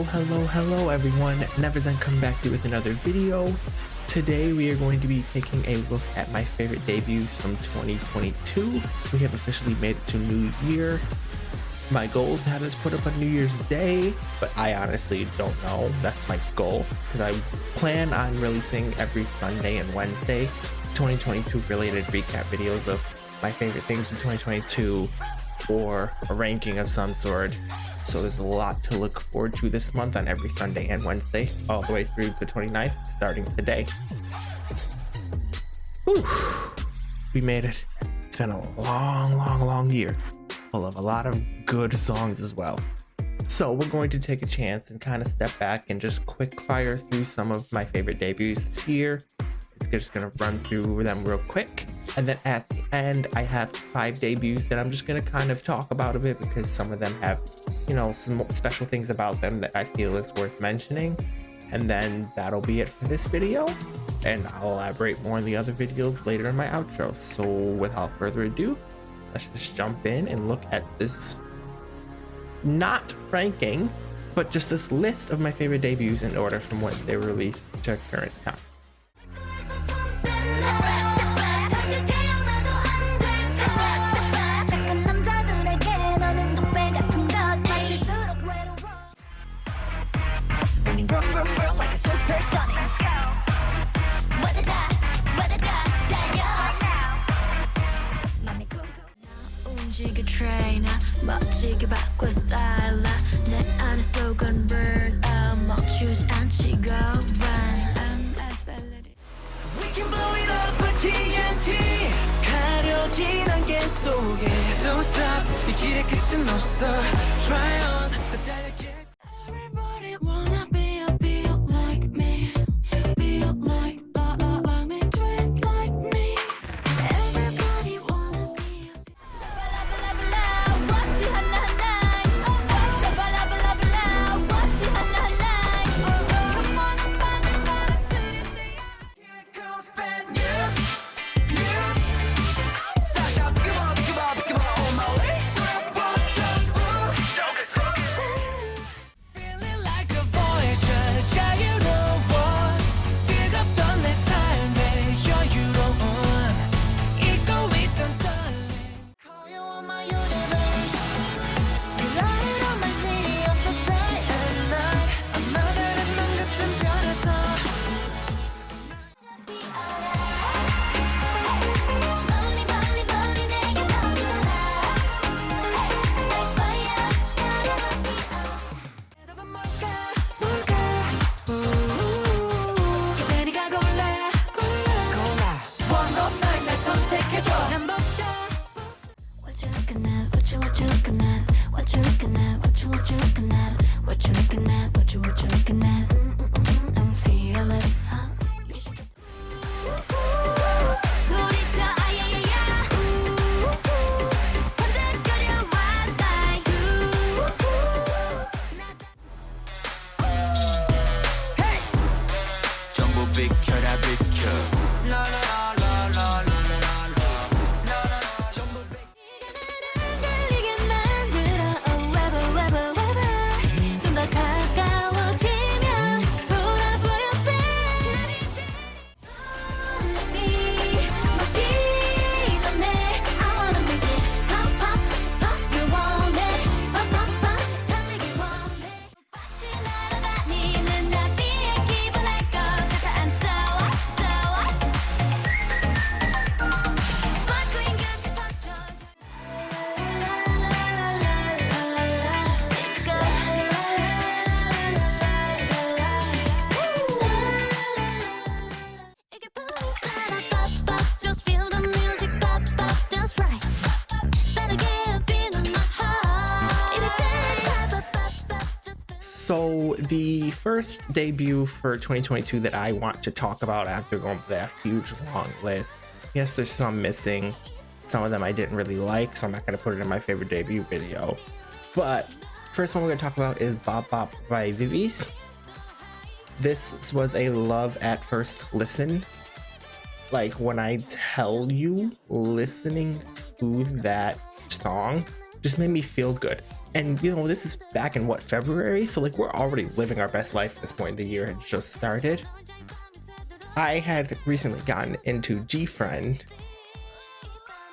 Hello everyone, Neverzen coming back to you with another video. Today we are going to be taking a look at my favorite debuts from 2022. We have officially made it to New Year. My goal is to have this put up on New Year's Day, but I honestly don't know. That's my goal because I plan on releasing every Sunday and Wednesday 2022 related recap videos of my favorite things from 2022 or a ranking of some sort. So there's a lot to look forward to this month on every Sunday and Wednesday, all the way through the 29th, starting today. Whew. We made it. It's been a long year, full of a lot of good songs as well. So we're going to take a chance and kind of step back and just quick fire through some of my favorite debuts this year. It's just gonna run through them real quick, and then at the end I have 5 debuts that I'm just gonna kind of talk about a bit because some of them have, you know, some special things about them that I feel is worth mentioning. And then that'll be it for this video, and I'll elaborate more in the other videos later in my outro. So without further ado, let's just jump in and look at this, not ranking, but just this list of my favorite debuts in order from when they were released to current time. 멋지게 바꿔 스타일라 내 안에 슬로건 burn out 멈추지 않지 go run We can blow it up like TNT 가려진 안개 속에 Don't stop 이 길의 끝은 없어 Try on 달려게 Everybody wanna be a build like me Build like like me Do it like me Everybody wanna be a I'm fearless. 소리쳐 아야야야 번쩍거려 와다이 Hey 전부 비켜라 비켜 라라라라라라라라 전부 달리게 만들어 oh webber 좀 더 가까워지면 돌아버려 baby 먹기 전에 I wanna make it pop pop pop you want it pop pop pop 터지기 원해 꽃이 날아다니는 나비의 기분 알 것 같아 I'm so sparkling 같이 퍼져 Just feel the music pop pop that's right 빠르게 beating my heart So the first debut for 2022 that I want to talk about after going through that huge long list, yes, there's some missing. Some of them I didn't really like, so I'm not going to put it in my favorite debut video. But first one we're going to talk about is Bop Bop by Vivi's. This was a love at first listen. Like, when I tell you, listening to that song just made me feel good. And you know, this is back in what, February? So like we're already living our best life at this point. The year had just started. I had recently gotten into GFriend,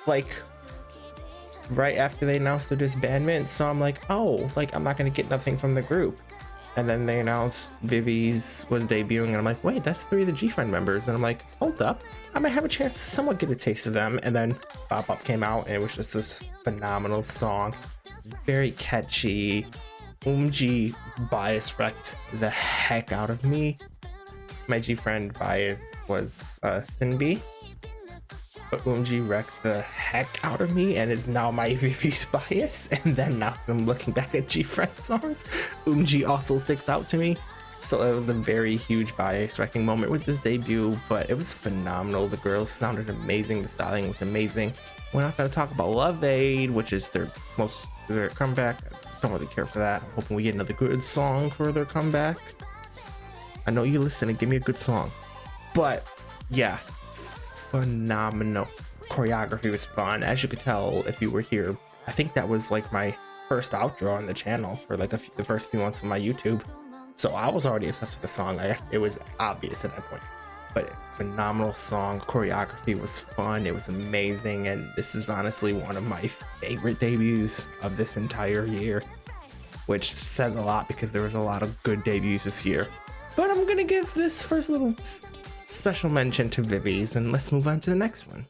like right after they announced the disbandment. So I'm like, oh, like I'm not gonna get nothing from the group. And then they announced Vivi's was debuting, and I'm like, wait, that's 3 of the GFriend members. And I'm like, hold up, I might have a chance to somewhat get a taste of them. And then Bop Up came out, and it was just this phenomenal song, very catchy. Bias wrecked the heck out of me. My GFriend bias was Thinby, but wrecked the heck out of me and is now my Vivi's bias. And then now I'm looking back at GFriend songs, also sticks out to me. So it was a very huge bias wrecking moment with this debut, but it was phenomenal. The girls sounded amazing, the styling was amazing. We're not going to talk about Love Aid, which is their comeback. I don't really care for that. I'm hoping we get another good song for their comeback. I know you listen and give me a good song, but yeah, phenomenal. Choreography was fun. As you could tell if you were here, I think that was like my first outro on the channel for like the first few months of my YouTube. So I was already obsessed with the song. It was obvious at that point, but phenomenal song. Choreography was fun. It was amazing. And this is honestly one of my favorite debuts of this entire year, which says a lot because there was a lot of good debuts this year. But I'm gonna give this first little special mention to Vivi's, and let's move on to the next one.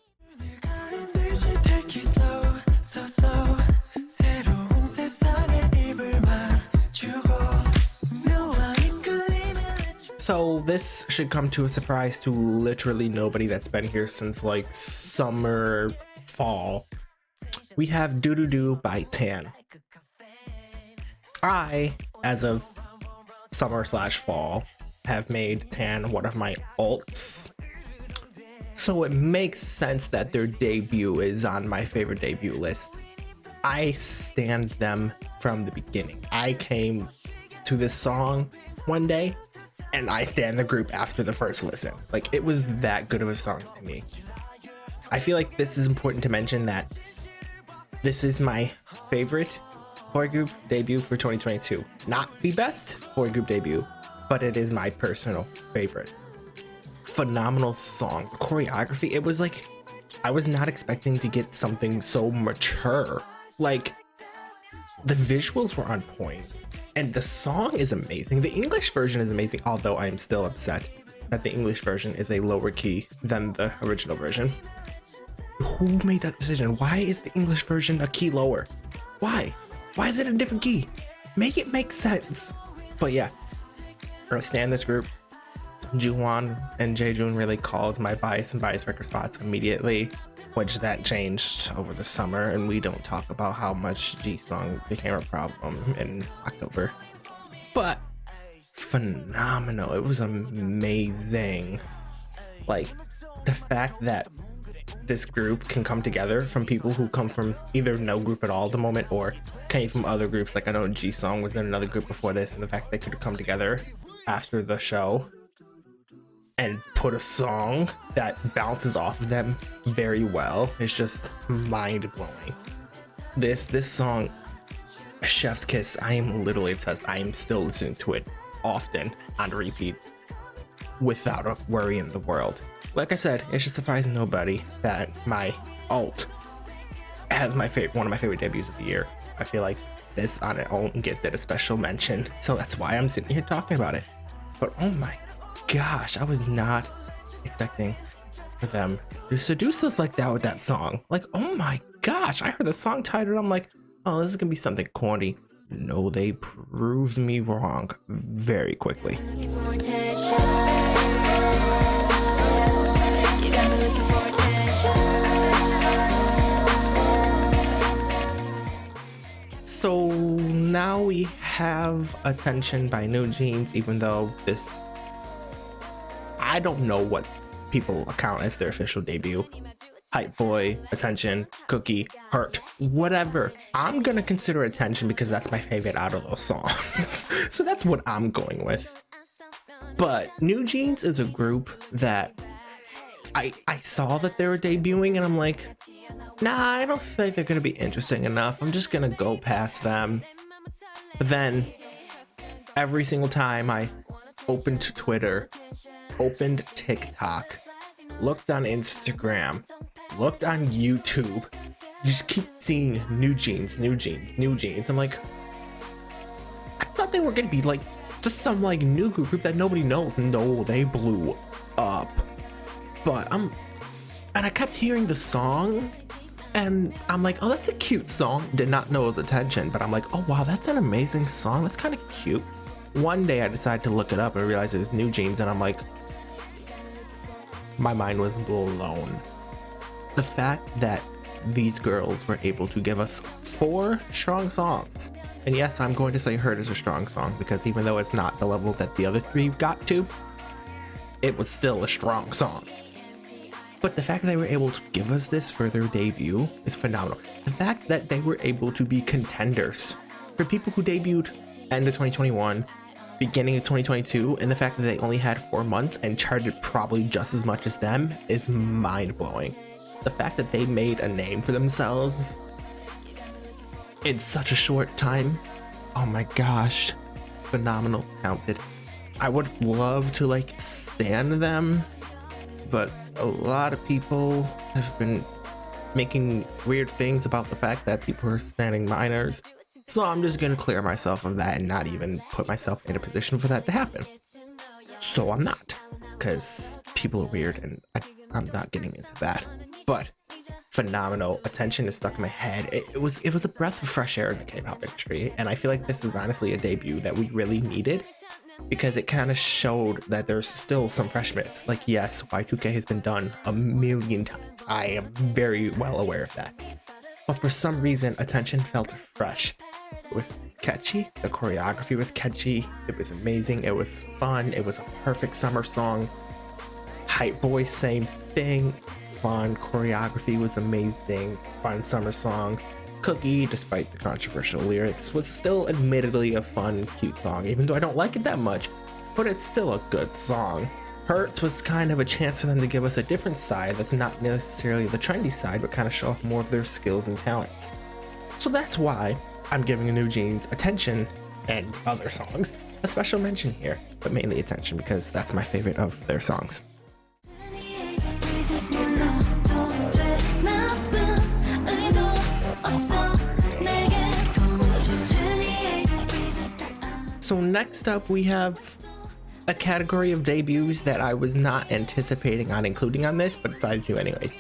So this should come to a surprise to literally nobody that's been here since like summer, fall. We have Do Do Do by Tan. I, as of summer/fall, have made Tan one of my alts. So it makes sense that their debut is on my favorite debut list. I stand them from the beginning. I came to this song one day and I stand the group after the first listen. Like, it was that good of a song to me. I feel like this is important to mention that this is my favorite boy group debut for 2022. Not the best boy group debut, but it is my personal favorite. Phenomenal song. Choreography, it was like, I was not expecting to get something so mature. Like, the visuals were on point, and the song is amazing. The English version is amazing, although I am still upset that the English version is a lower key than the original version. Who made that decision? Why is the English version a key lower? Why? Why is it a different key? Make it make sense. But yeah, I stand this group. Juhwan and Jaejoon really called my bias and bias record spots immediately, which that changed over the summer, and we don't talk about how much G-Song became a problem in October. But phenomenal. It was amazing. Like, the fact that this group can come together from people who come from either no group at all at the moment or came from other groups. Like, I know G-Song was in another group before this, and the fact they could come together after the show and put a song that bounces off of them very well is just mind-blowing. This song, Chef's Kiss, I am literally obsessed. I am still listening to it often on repeat without a worry in the world. Like I said, it should surprise nobody that my alt has one of my favorite debuts of the year. I feel like this on its own gives it a special mention, so that's why I'm sitting here talking about it. But oh my gosh, I was not expecting for them to seduce us like that with that song. Like, oh my gosh, I heard the song title, I'm like, oh, this is gonna be something corny. No, they proved me wrong very quickly. So now we have Attention by NewJeans, even though this, I don't know what people account as their official debut. Hype Boy, Attention, Cookie, Hurt, whatever. I'm gonna consider Attention because that's my favorite out of those songs. So that's what I'm going with. But NewJeans is a group that I saw that they were debuting and I'm like, nah, I don't think they're gonna be interesting enough. I'm just gonna go past them. But then every single time I opened Twitter, opened TikTok, looked on Instagram, looked on YouTube, you just keep seeing New Jeans, New Jeans, New Jeans. I'm like, I thought they were gonna be like just some like new group that nobody knows. No, they blew up. But and I kept hearing the song and I'm like, oh, that's a cute song. Did not know it was Attention, but I'm like, oh wow, that's an amazing song. That's kind of cute. One day I decided to look it up and realized it was New Jeans, and I'm like, my mind was blown. The fact that these girls were able to give us 4 strong songs, and yes, I'm going to say Hurt is a strong song because even though it's not the level that the other 3 got to, it was still a strong song. But the fact that they were able to give us this for their debut is phenomenal. The fact that they were able to be contenders for people who debuted end of 2021, beginning of 2022, and the fact that they only had 4 months and charted probably just as much as them is mind-blowing. The fact that they made a name for themselves in such a short time, oh my gosh, phenomenal, talented. I would love to like stan them, but a lot of people have been making weird things about the fact that people are standing minors. So I'm just gonna clear myself of that and not even put myself in a position for that to happen. So I'm not, because people are weird and I'm not getting into that. But phenomenal. Attention is stuck in my head. It was a breath of fresh air in the K-pop industry, and I feel like this is honestly a debut that we really needed, because it kind of showed that there's still some freshness. Like, yes, Y2K has been done a million times. I am very well aware of that. But for some reason, Attention felt fresh. It was catchy. The choreography was catchy. It was amazing. It was fun. It was a perfect summer song. Hype Boy, same thing. Fun. Choreography was amazing. Fun summer song. Cookie, despite the controversial lyrics, was still admittedly a fun, cute song, even though I don't like it that much, but it's still a good song. Hurts was kind of a chance for them to give us a different side that's not necessarily the trendy side, but kind of show off more of their skills and talents. So that's why I'm giving New Jeans, Attention, and other songs a special mention here, but mainly Attention because that's my favorite of their songs. So next up we have a category of debuts that I was not anticipating on including on this, but decided to anyways,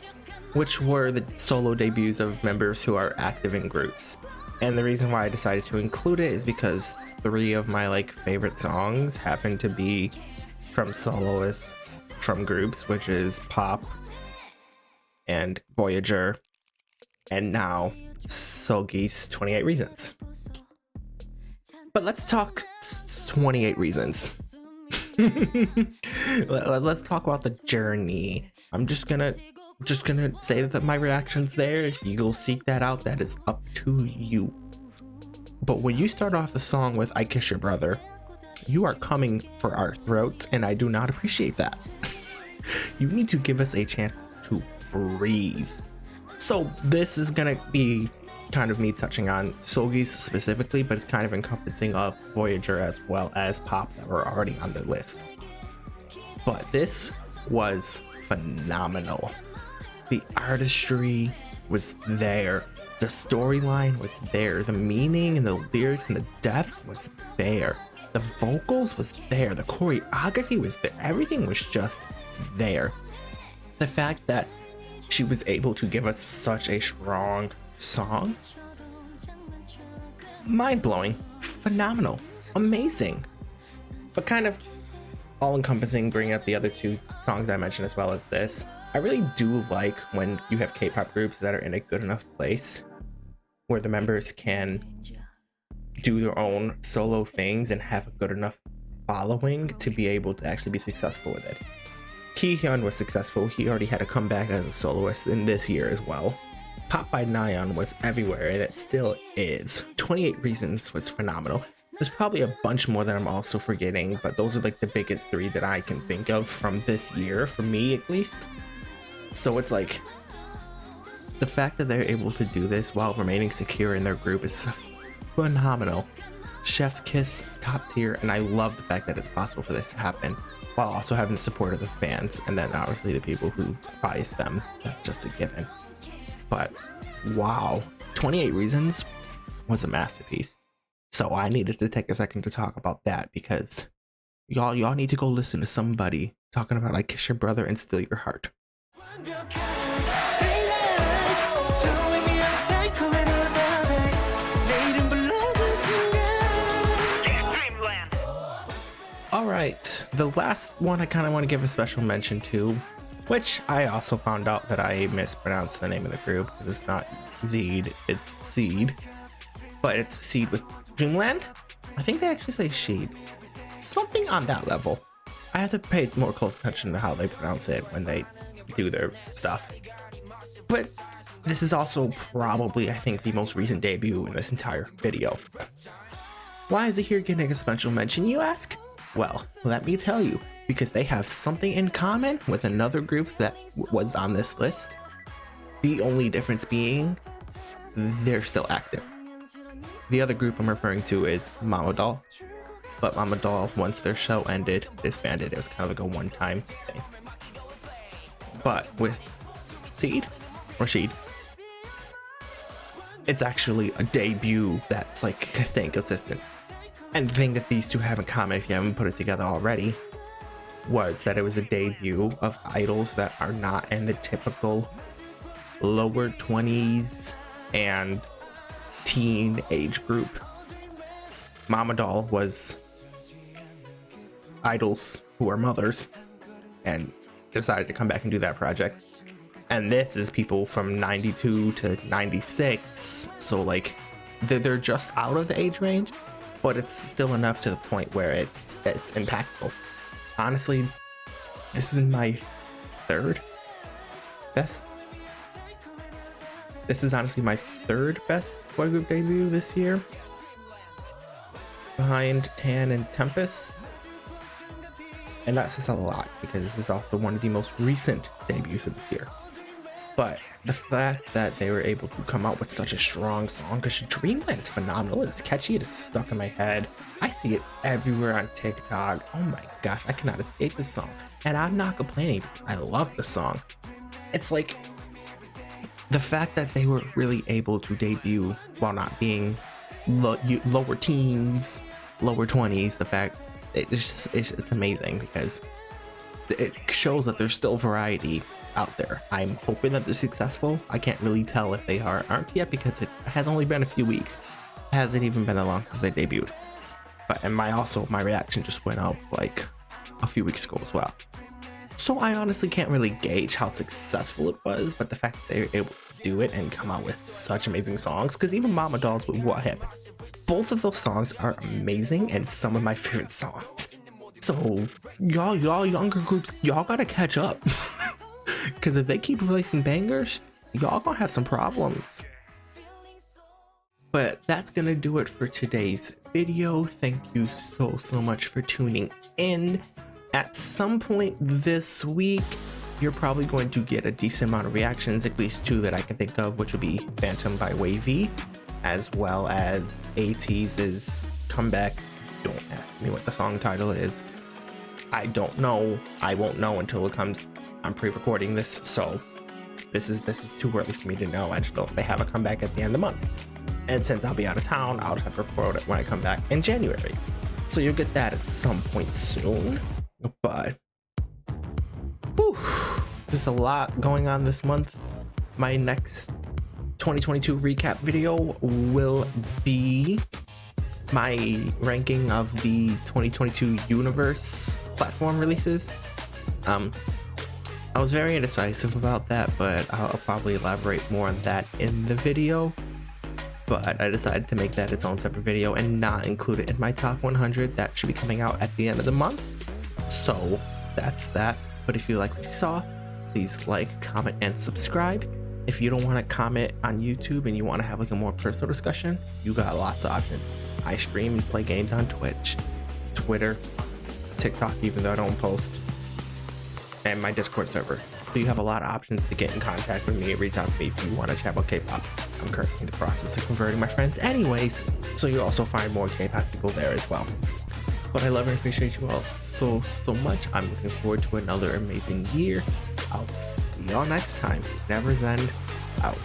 which were the solo debuts of members who are active in groups. And the reason why I decided to include it is because 3 of my favorite songs happen to be from soloists from groups, which is Pop and Voyager, and now Seulgi's 28 Reasons. But let's talk 28 Reasons. Let's talk about the journey. I'm just gonna say that my reaction's there. If you'll seek that out, that is up to you. But when you start off the song with I Kiss Your Brother, you are coming for our throats, and I do not appreciate that. You need to give us a chance to breathe. So this is gonna be kind of me touching on Seulgi's specifically, but it's kind of encompassing of Voyager as well as Pop that were already on the list. But this was phenomenal. The artistry was there, the storyline was there, the meaning and the lyrics and the depth was there, the vocals was there, the choreography was there, everything was just there. The fact that she was able to give us such a strong song, mind-blowing, phenomenal, amazing, but kind of all-encompassing, bringing up the other 2 songs I mentioned as well as this. I really do like when you have K-pop groups that are in a good enough place where the members can do their own solo things and have a good enough following to be able to actually be successful with it. Kihyun was successful. He already had a comeback as a soloist in this year as well. Pop by Nayeon was everywhere, and it still is. 28 Reasons was phenomenal. There's probably a bunch more that I'm also forgetting, but those are the biggest 3 that I can think of from this year, for me at least. So it's the fact that they're able to do this while remaining secure in their group is phenomenal. Chef's Kiss, top tier, and I love the fact that it's possible for this to happen while also having the support of the fans, and then obviously the people who prize them. That's just a given. But wow, 28 Reasons was a masterpiece. So I needed to take a second to talk about that, because y'all need to go listen to somebody talking about I Kiss Your Brother and Steal Your Heart. All right, the last one I kind of want to give a special mention to, which I also found out that I mispronounced the name of the group, because it's not Zeed, it's Seed, but it's Seed with Dreamland. I think they actually say Sheed, something on that level. I have to pay more close attention to how they pronounce it when they do their stuff. But this is also probably, I think, the most recent debut in this entire video. Why is it here getting a special mention, you ask? Well, let me tell you, because they have something in common with another group that was on this list. The only difference being they're still active. The other group I'm referring to is Mama Doll, but Mama Doll, once their show ended, disbanded. It was kind of like a one-time thing. But with Seed, or Sheed, it's actually a debut that's like staying consistent. And the thing that these two have in common, if you haven't put it together already, was that it was a debut of idols that are not in the typical lower 20s and teen age group. Mama Doll was idols who are mothers and decided to come back and do that project. And this is people from 92 to 96, so like they're just out of the age range, but it's still enough to the point where it's impactful. Honestly, this is my third best. This is honestly my third best boy group debut this year, behind Tan and Tempest. And that says a lot, because this is also one of the most recent debuts of this year. But the fact that they were able to come out with such a strong song, because Dreamland is phenomenal, it's catchy, it is stuck in my head. I see it everywhere on TikTok. Oh my gosh, I cannot escape this song. And I'm not complaining, I love the song. It's like the fact that they were really able to debut while not being lower teens, lower 20s, the fact it's amazing, because it shows that there's still variety out there. I'm hoping that they're successful. I can't really tell if they aren't yet, because it has only been a few weeks. It hasn't even been that long since they debuted. But and my reaction just went up like a few weeks ago as well. So I honestly can't really gauge how successful it was, but the fact that they were able to do it and come out with such amazing songs, because even Mama Dolls with What Hip, both of those songs are amazing and some of my favorite songs. So y'all younger groups, y'all gotta catch up. Because if they keep releasing bangers, y'all gonna have some problems. But that's gonna do it for today's video. Thank you so much for tuning in. At some point this week, you're probably going to get a decent amount of reactions, at least two that I can think of, which will be Phantom by Wavy, as well as ATEEZ's Comeback. Don't ask me what the song title is. I don't know. I won't know until it comes. I'm pre-recording this, so this is too early for me to know. I just know if they have a comeback at the end of the month. And since I'll be out of town, I'll have to record it when I come back in January. So you'll get that at some point soon. But whew, there's a lot going on this month. My next 2022 recap video will be my ranking of the 2022 Universe platform releases. I was very indecisive about that, but I'll probably elaborate more on that in the video. But I decided to make that its own separate video and not include it in my top 100 that should be coming out at the end of the month. So that's that. But if you like what you saw, please like, comment, and subscribe. If you don't want to comment on YouTube and you want to have like a more personal discussion, you got lots of options. I stream and play games on Twitch, Twitter, TikTok, even though I don't post, and my Discord server. So you have a lot of options to get in contact with me and reach out to me if you want to chat about K-pop. I'm currently in the process of converting my friends anyways, so you'll also find more K-pop people there as well. But I love and appreciate you all so much. I'm looking forward to another amazing year. I'll see y'all next time. Never End out.